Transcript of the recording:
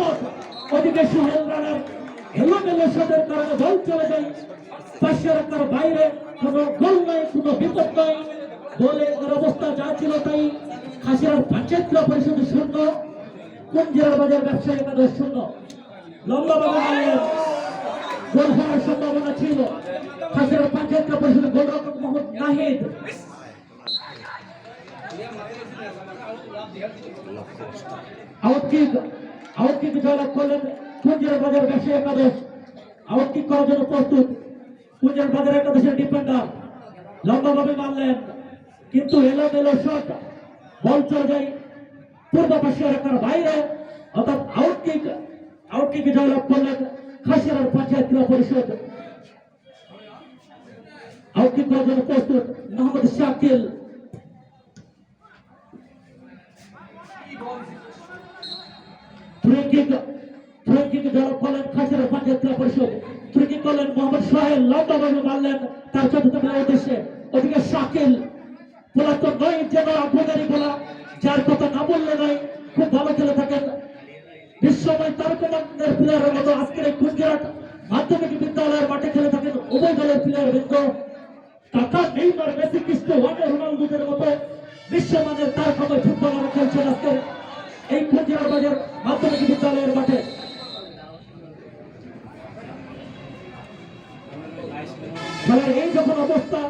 Shot, ওদিকে সোহেল রানার এলোমেলো শটের কারণে বল চলে যায় 500 রাখার বাইরে। কোনো গোল নাই, কোনো বিপদ নাই, গোলের অবস্থা যা ছিল তাই। খাসিয়ার পঞ্চায়েত ক্লাব পরিষদ 0, কুঞ্জিরার বাজার ব্যবসায়ী একাদশ 0। লম্বা ভাবে মারলেন, গোল হওয়ার সম্ভাবনা ছিল। খাসিয়ার পঞ্চায়েত ক্লাব পরিষদের গোলরক্ষক মোহাম্মদ নাহিদ। আউট কিক জয়লাভ করলেন কুঞ্জিরার বাজার ব্যবসায়ী একাদশ। আউট কিক করার জন্য প্রস্তুত কুঞ্জিরার বাজার একাদশের ডিফেন্ডার। লম্বা ভাবে মারলেন, কিন্তু এলোমেলো শট, বল চলে যায় পূর্ব পাশে রাখার বাইরে, অর্থাৎ আউট কিক জয়লাভ করলেন খাসিয়ার পঞ্চায়েত ক্লাব পরিষদ। আউট কিক করার জন্য প্রস্তুত মোহাম্মদ শাকিল। ফ্রি কিক জয়লাভ করলেন খাসিয়ার পঞ্চায়েত ক্লাব পরিষদ। ফ্রি কিক করলেন মোহাম্মদ সোহেল, লম্বা ভাবে মারলেন তার চতুর্থ উদ্দেশ্যে। ওদিকে শাকিল পুরাতন নয়, যেন আগ্রগারী বলা, যার কথা না বললে নয়, খুব ভালো খেলে থাকেন বিশ্বময় তারকামানের প্লেয়ারের মতো। আজকের এই কুঞ্জিরাট মাধ্যমিক বিদ্যালয়ের মাঠে খেলে থাকেন উভয় দলের প্লেয়ার বৃন্দ। কাকা নেইমার, মেসি, ক্রিস্টিয়ানো রোনালদোদের মতো বিশ্বমানের তারকাময় ফুটবলার খেলছেন আজকের এই কুঞ্জিরাট বাজার মাধ্যমিক বিদ্যালয়ের মাঠে। খেলার এই যখন অবস্থা,